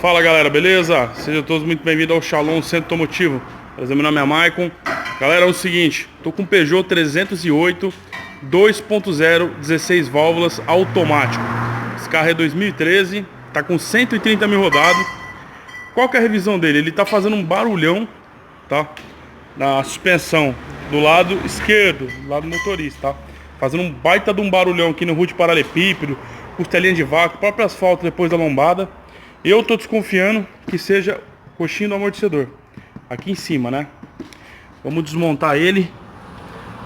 Fala galera, beleza? Sejam todos muito bem-vindos ao Shalom Centro Automotivo. Meu nome é Maicon. Galera, é o seguinte, tô com um Peugeot 308 2.0, 16 válvulas, automático. Esse carro é 2013, tá com 130 mil rodados. Qual que é a revisão dele? Ele tá fazendo um barulhão, tá? Na suspensão do lado esquerdo, do lado do motorista, tá? Fazendo um baita de um barulhão aqui no route paralelepípedo, costelinha de vaca, próprio asfalto depois da lombada. Eu tô desconfiando que seja coxinha do amortecedor aqui em cima, né? Vamos desmontar ele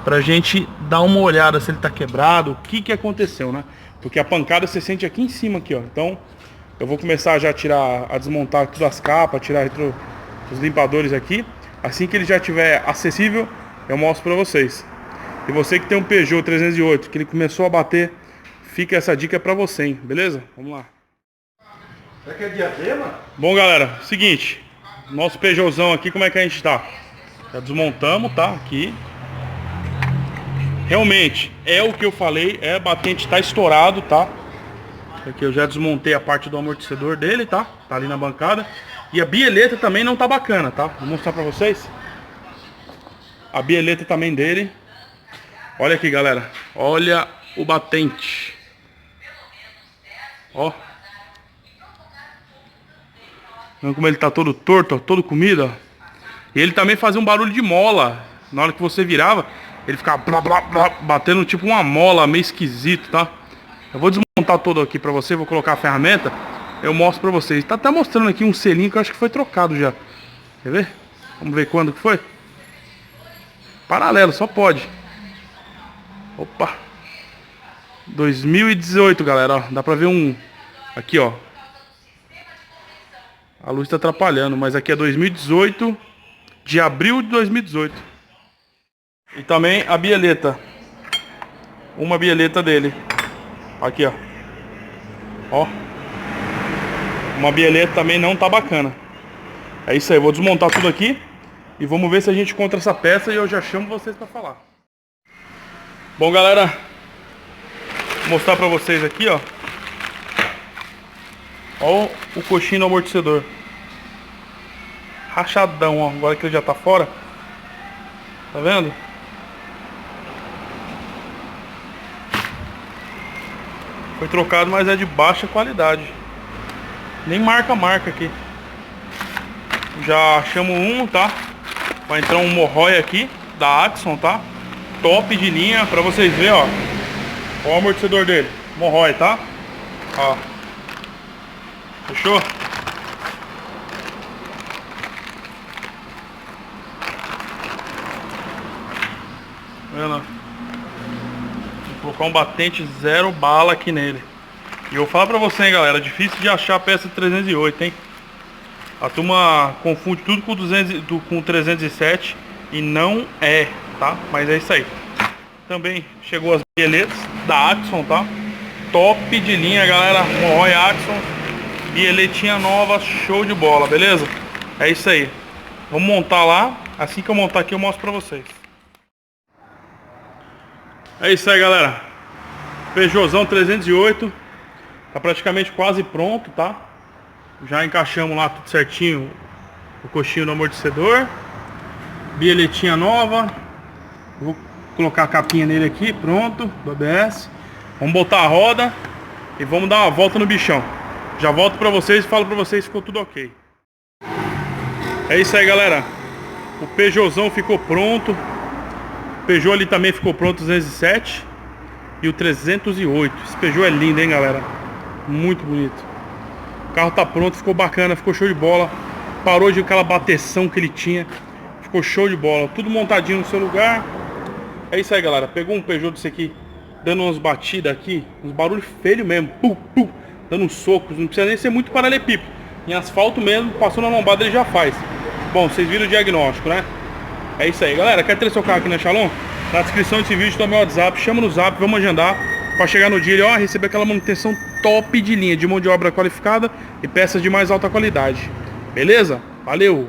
pra gente dar uma olhada se ele tá quebrado, o que aconteceu, né? Porque a pancada você sente aqui em cima aqui, ó. Então eu vou começar já a desmontar todas as capas, tirar os limpadores aqui. Assim que ele já estiver acessível, eu mostro pra vocês. E você que tem um Peugeot 308, que ele começou a bater, fica essa dica pra você, hein? Beleza? Vamos lá. Será que é diadema? Bom, galera, seguinte. Nosso Peugeotzão aqui, como é que a gente tá? Já desmontamos, tá? Aqui. Realmente, é o que eu falei, é batente, tá estourado, tá? Aqui eu já desmontei a parte do amortecedor dele, tá? Tá ali na bancada. E a bieleta também não tá bacana, tá? Vou mostrar pra vocês. A bieleta também dele. Olha aqui, galera. Olha o batente. Ó. Vendo como ele tá todo torto, ó, todo comido, ó. E ele também fazia um barulho de mola. Na hora que você virava, ele ficava blá, blá, blá, batendo tipo uma mola, meio esquisito, tá? Eu vou desmontar todo aqui pra você, vou colocar a ferramenta. Eu mostro pra vocês. Tá até mostrando aqui um selinho que eu acho que foi trocado já. Quer ver? Vamos ver quando que foi. Paralelo, só pode. Opa. 2018, galera, ó. Dá pra ver um... Aqui, ó. A luz tá atrapalhando, mas aqui é 2018, de abril de 2018. E também a bieleta. Uma bieleta dele. Aqui, ó. Ó. Uma bieleta também não tá bacana. É isso aí, vou desmontar tudo aqui e vamos ver se a gente encontra essa peça e eu já chamo vocês pra falar. Bom, galera, vou mostrar pra vocês aqui, ó. Ó o coxinho do amortecedor. Rachadão, ó. Agora que ele já tá fora. Tá vendo? Foi trocado, mas é de baixa qualidade. Nem marca aqui. Já chamo um, tá? Vai entrar um Morroy aqui da Axon, tá? Top de linha, pra vocês verem, ó. Ó o amortecedor dele. Morroy, tá? Ó. Fechou? Vendo? Vou colocar um batente 0 bala aqui nele. E eu vou falar pra você, hein, galera, difícil de achar a peça 308, hein? A turma confunde tudo com 307 e não é, tá? Mas é isso aí. Também chegou as bieletas da Axon, tá? Top de linha, galera. Morroy Axon. Bieletinha nova, show de bola, beleza? É isso aí. Vamos montar lá. Assim que eu montar aqui eu mostro pra vocês. É isso aí, galera. Peugeotzão 308. Tá praticamente quase pronto, tá? Já encaixamos lá tudo certinho. O coxinho do amortecedor. Bieletinha nova. Vou colocar a capinha nele aqui, pronto, do ABS. Vamos botar a roda e vamos dar uma volta no bichão. Já volto pra vocês e falo pra vocês se ficou tudo ok. É isso aí, galera. O Peugeotzão ficou pronto. O Peugeot ali também ficou pronto, 207 e o 308. Esse Peugeot é lindo, hein, galera. Muito bonito. O carro tá pronto, ficou bacana, ficou show de bola. Parou de aquela bateção que ele tinha. Ficou show de bola. Tudo montadinho no seu lugar. É isso aí, galera. Pegou um Peugeot desse aqui, dando umas batidas aqui, uns barulhos feios mesmo. Pum, pum, dando uns socos. Não precisa nem ser muito paralelepípedo. Em asfalto mesmo, passou na lombada ele já faz. Bom, vocês viram o diagnóstico, né? É isso aí, galera. Quer ter seu carro aqui na Shalom? Na descrição desse vídeo tá meu WhatsApp. Chama no Zap, vamos agendar pra chegar no dia e ó, receber aquela manutenção top de linha, de mão de obra qualificada e peças de mais alta qualidade. Beleza? Valeu!